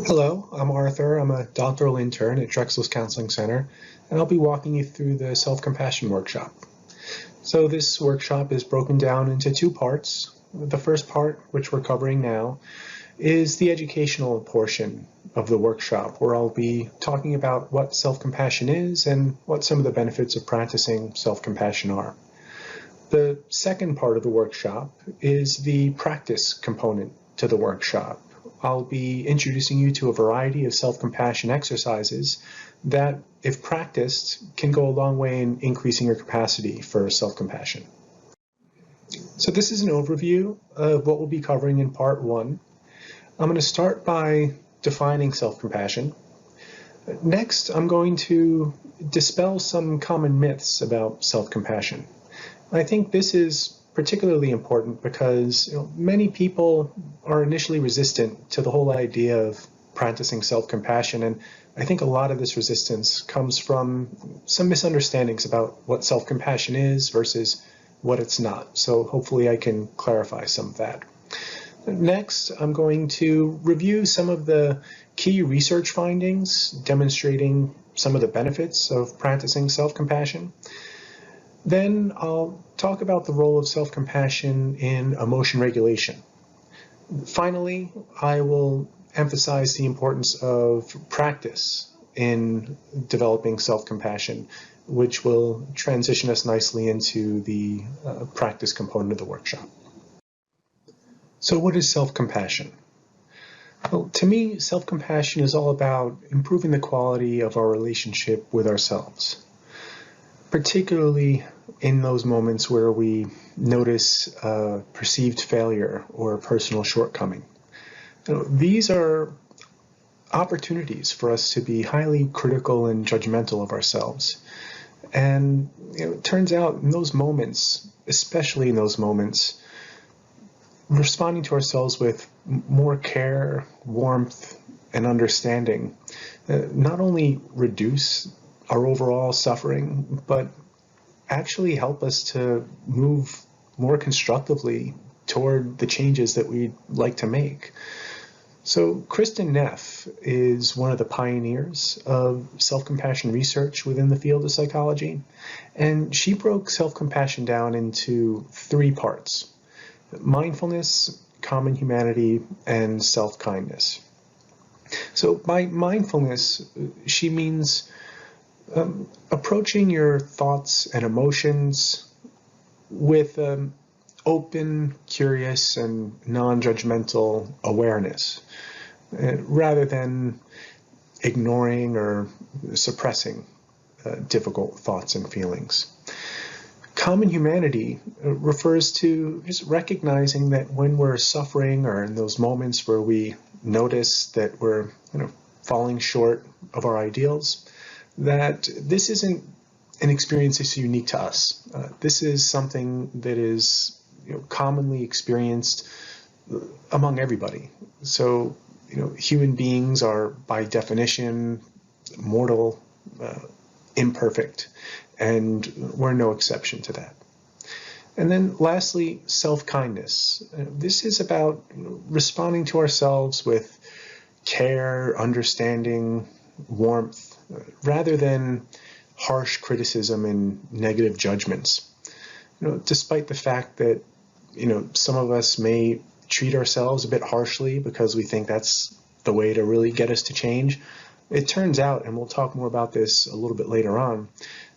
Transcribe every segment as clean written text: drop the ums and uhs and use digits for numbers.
Hello, I'm Arthur. I'm a doctoral intern at Drexel's Counseling Center, and I'll be walking you through the self-compassion workshop. So this workshop is broken down into two parts. The first part, which we're covering now, is the educational portion of the workshop, where I'll be talking about what self-compassion is and what some of the benefits of practicing self-compassion are. The second part of the workshop is the practice component to the workshop. I'll be introducing you to a variety of self-compassion exercises that, if practiced, can go a long way in increasing your capacity for self-compassion. So this is an overview of what we'll be covering in part one. I'm going to start by defining self-compassion. Next, I'm going to dispel some common myths about self-compassion. I think this is particularly important because many people are initially resistant to the whole idea of practicing self-compassion, and I think a lot of this resistance comes from some misunderstandings about what self-compassion is versus what it's not. So hopefully I can clarify some of that. Next, I'm going to review some of the key research findings demonstrating some of the benefits of practicing self-compassion. Then I'll talk about the role of self-compassion in emotion regulation. Finally, I will emphasize the importance of practice in developing self-compassion, which will transition us nicely into the practice component of the workshop. So what is self-compassion? Well, to me, self-compassion is all about improving the quality of our relationship with ourselves, particularly in those moments where we notice perceived failure or personal shortcoming. These are opportunities for us to be highly critical and judgmental of ourselves. And it turns out in those moments, especially in those moments, responding to ourselves with more care, warmth, and understanding not only reduce our overall suffering, but actually help us to move more constructively toward the changes that we'd like to make. So Kristen Neff is one of the pioneers of self-compassion research within the field of psychology, and she broke self-compassion down into three parts: mindfulness, common humanity, and self-kindness. So by mindfulness, she means approaching your thoughts and emotions with open, curious, and non-judgmental awareness, rather than ignoring or suppressing difficult thoughts and feelings. Common humanity refers to just recognizing that when we're suffering, or in those moments where we notice that we're falling short of our ideals, that this isn't an experience that's unique to us. This is something that is commonly experienced among everybody. So human beings are by definition mortal, imperfect, and we're no exception to that. And then lastly, self-kindness. This is about responding to ourselves with care, understanding, warmth, rather than harsh criticism and negative judgments. Despite the fact that some of us may treat ourselves a bit harshly because we think that's the way to really get us to change, it turns out, and we'll talk more about this a little bit later on,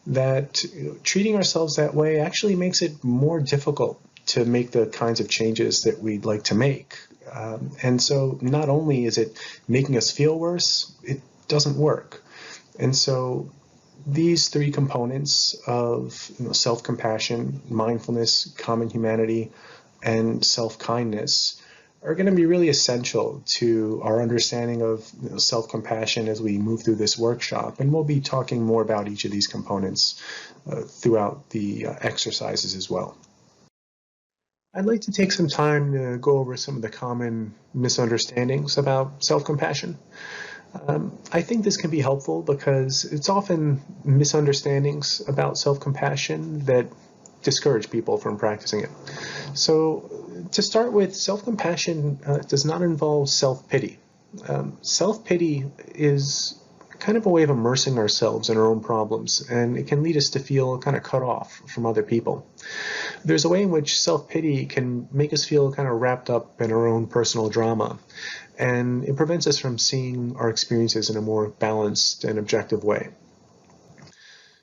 that treating ourselves that way actually makes it more difficult to make the kinds of changes that we'd like to make. And so not only is it making us feel worse, it doesn't work. And so these three components of self-compassion, mindfulness, common humanity, and self-kindness are going to be really essential to our understanding of self-compassion as we move through this workshop. And we'll be talking more about each of these components throughout the exercises as well. I'd like to take some time to go over some of the common misunderstandings about self-compassion. I think this can be helpful because it's often misunderstandings about self-compassion that discourage people from practicing it. So to start with, self-compassion does not involve self-pity. Self-pity is kind of a way of immersing ourselves in our own problems, and it can lead us to feel kind of cut off from other people. There's a way in which self-pity can make us feel kind of wrapped up in our own personal drama, and it prevents us from seeing our experiences in a more balanced and objective way.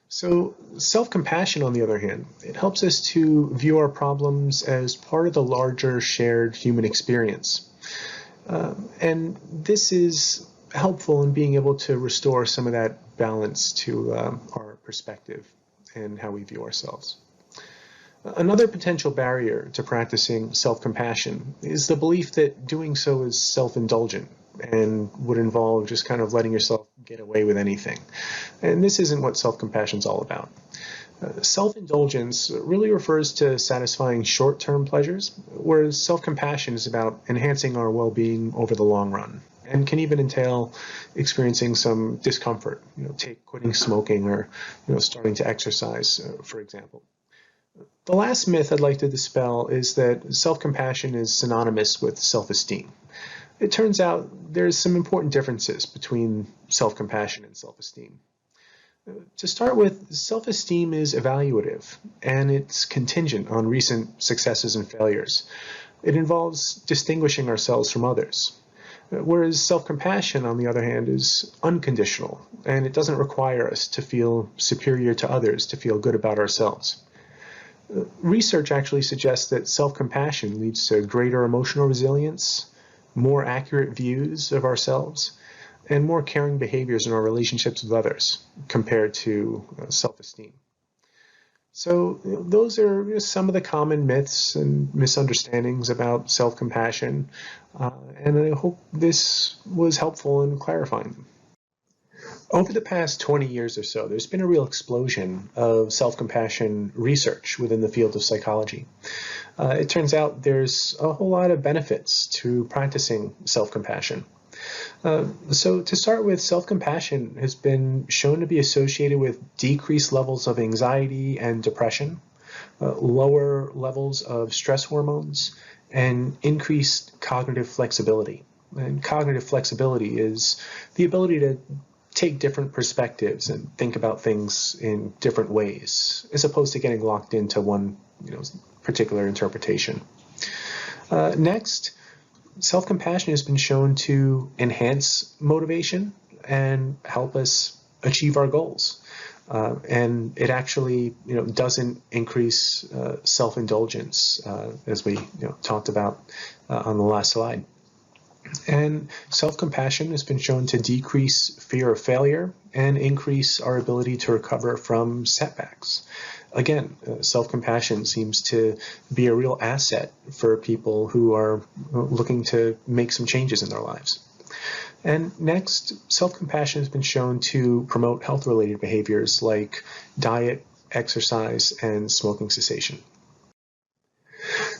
So self-compassion, on the other hand, it helps us to view our problems as part of the larger shared human experience. And this is helpful in being able to restore some of that balance to our perspective and how we view ourselves. Another potential barrier to practicing self-compassion is the belief that doing so is self-indulgent and would involve just kind of letting yourself get away with anything. And this isn't what self-compassion is all about. Self-indulgence really refers to satisfying short-term pleasures, whereas self-compassion is about enhancing our well-being over the long run, and can even entail experiencing some discomfort, take quitting smoking or starting to exercise, for example. The last myth I'd like to dispel is that self-compassion is synonymous with self-esteem. It turns out there's some important differences between self-compassion and self-esteem. To start with, self-esteem is evaluative, and it's contingent on recent successes and failures. It involves distinguishing ourselves from others. Whereas self-compassion, on the other hand, is unconditional, and it doesn't require us to feel superior to others to feel good about ourselves. Research actually suggests that self-compassion leads to greater emotional resilience, more accurate views of ourselves, and more caring behaviors in our relationships with others compared to self-esteem. So those are some of the common myths and misunderstandings about self-compassion, and I hope this was helpful in clarifying them. Over the past 20 years or so, there's been a real explosion of self-compassion research within the field of psychology. It turns out there's a whole lot of benefits to practicing self-compassion. So to start with, self-compassion has been shown to be associated with decreased levels of anxiety and depression, lower levels of stress hormones, and increased cognitive flexibility. And cognitive flexibility is the ability to take different perspectives and think about things in different ways, as opposed to getting locked into one particular interpretation. Next, self-compassion has been shown to enhance motivation and help us achieve our goals. And it actually doesn't increase self-indulgence, as we talked about on the last slide. And self-compassion has been shown to decrease fear of failure and increase our ability to recover from setbacks. Again, self-compassion seems to be a real asset for people who are looking to make some changes in their lives. And next, self-compassion has been shown to promote health-related behaviors like diet, exercise, and smoking cessation.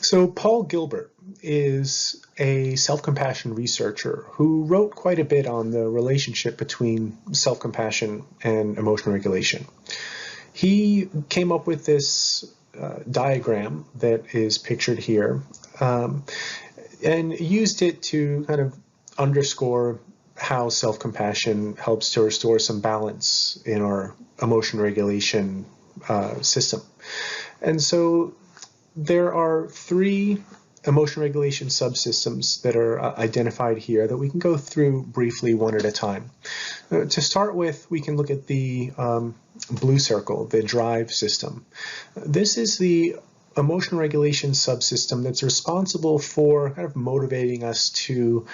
So Paul Gilbert is a self-compassion researcher who wrote quite a bit on the relationship between self-compassion and emotional regulation. He came up with this diagram that is pictured here and used it to kind of underscore how self-compassion helps to restore some balance in our emotion regulation system. And so there are 3 emotion regulation subsystems that are identified here that we can go through briefly one at a time. To start with, we can look at the blue circle, the drive system. This is the emotion regulation subsystem that's responsible for kind of motivating us to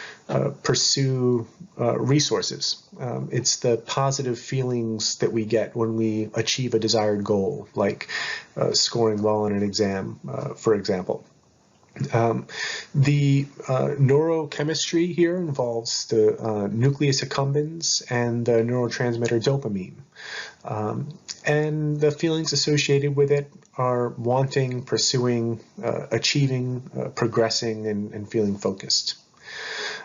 pursue resources. It's the positive feelings that we get when we achieve a desired goal, like scoring well on an exam, for example. The neurochemistry here involves the nucleus accumbens and the neurotransmitter dopamine. And the feelings associated with it are wanting, pursuing, achieving, progressing, and feeling focused.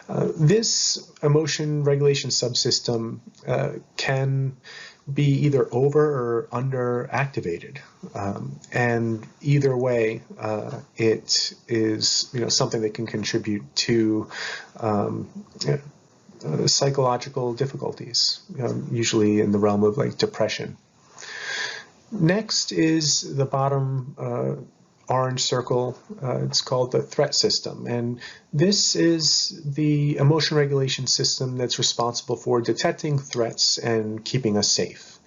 This emotion regulation subsystem can be either over or under activated, and either way, it is something that can contribute to psychological difficulties, usually in the realm of like depression. Next is the bottom orange circle. It's called the threat system, and this is the emotion regulation system that's responsible for detecting threats and keeping us safe.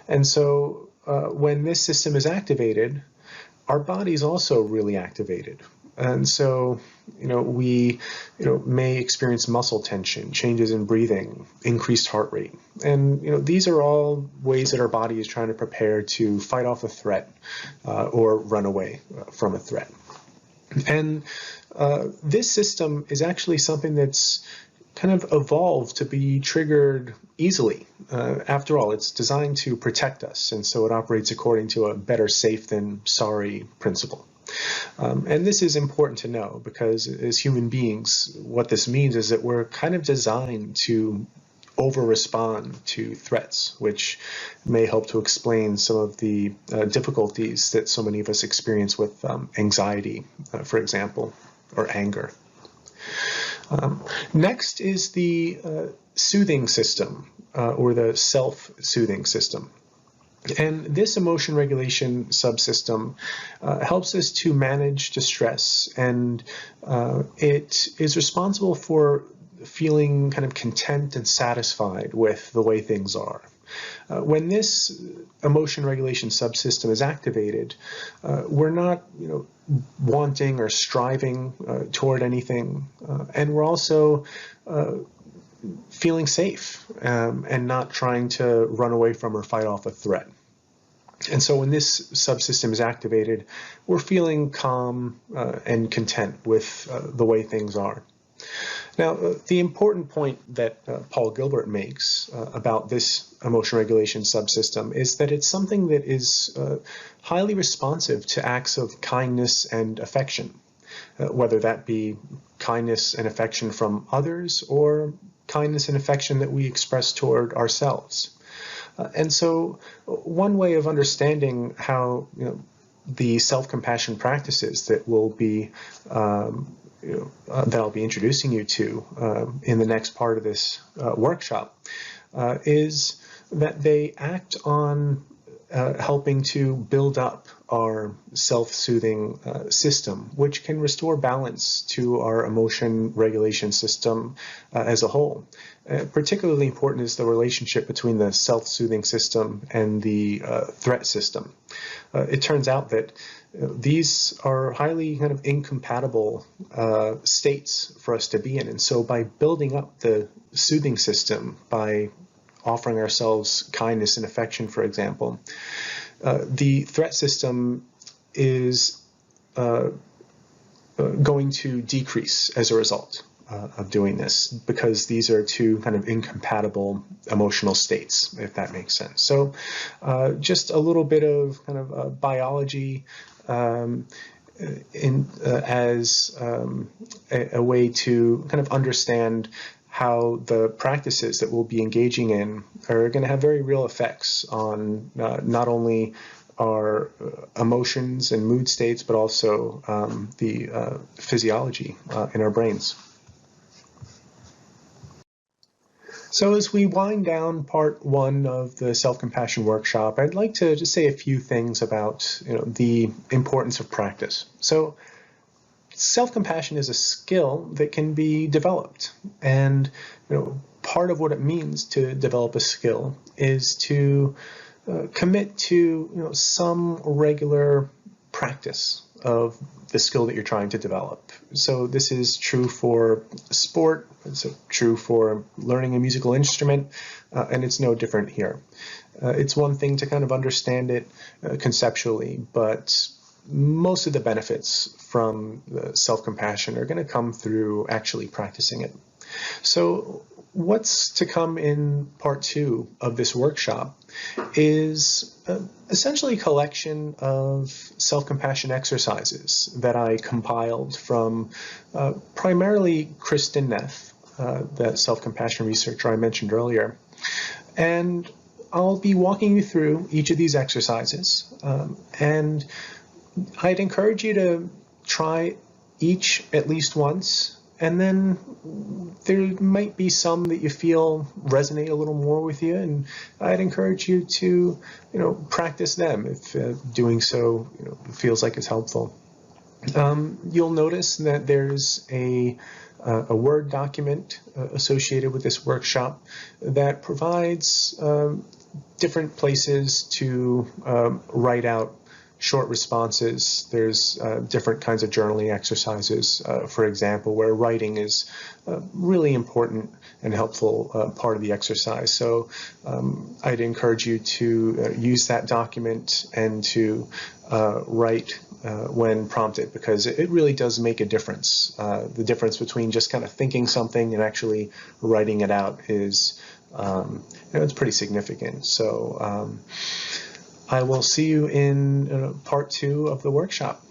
And so when this system is activated, our body's also really activated. And so, we, may experience muscle tension, changes in breathing, increased heart rate. And, these are all ways that our body is trying to prepare to fight off a threat or run away from a threat. And this system is actually something that's kind of evolved to be triggered easily. After all, it's designed to protect us, and so it operates according to a better safe than sorry principle. And this is important to know because as human beings, what this means is that we're kind of designed to over-respond to threats, which may help to explain some of the difficulties that so many of us experience with anxiety, for example, or anger. Next is the soothing system, or the self-soothing system. And this emotion regulation subsystem helps us to manage distress, and it is responsible for feeling kind of content and satisfied with the way things are. When this emotion regulation subsystem is activated, we're not, wanting or striving toward anything, and we're also feeling safe and not trying to run away from or fight off a threat. And so when this subsystem is activated, we're feeling calm and content with the way things are. Now, the important point that Paul Gilbert makes about this emotion regulation subsystem is that it's something that is highly responsive to acts of kindness and affection, whether that be kindness and affection from others or kindness and affection that we express toward ourselves. And so one way of understanding how the self-compassion practices that we'll be that I'll be introducing you to in the next part of this workshop is that they act on helping to build up our self-soothing system, which can restore balance to our emotion regulation system as a whole. Particularly important is the relationship between the self-soothing system and the threat system. It turns out that these are highly kind of incompatible states for us to be in, and so by building up the soothing system, by offering ourselves kindness and affection, for example, the threat system is going to decrease as a result of doing this, because these are two kind of incompatible emotional states, if that makes sense. So just a little bit of kind of biology as a way to kind of understand how the practices that we'll be engaging in are going to have very real effects on not only our emotions and mood states, but also the physiology in our brains. So as we wind down part one of the self-compassion workshop, I'd like to just say a few things about the importance of practice. So self-compassion is a skill that can be developed, and part of what it means to develop a skill is to commit to some regular practice of the skill that you're trying to develop. So this is true for sport, it's true for learning a musical instrument, and it's no different here. It's one thing to kind of understand it conceptually, but most of the benefits from self-compassion are going to come through actually practicing it. So what's to come in part two of this workshop is essentially a collection of self-compassion exercises that I compiled from primarily Kristen Neff, the self-compassion researcher I mentioned earlier. And I'll be walking you through each of these exercises, and I'd encourage you to try each at least once And then there might be some that you feel resonate a little more with you, and I'd encourage you to, practice them if doing so, feels like it's helpful. You'll notice that there's a Word document associated with this workshop that provides different places to write out short responses. There's different kinds of journaling exercises, for example, where writing is a really important and helpful part of the exercise. So I'd encourage you to use that document and to write when prompted, because it really does make a difference. The difference between just kind of thinking something and actually writing it out is, it's pretty significant. So I will see you in part 2 of the workshop.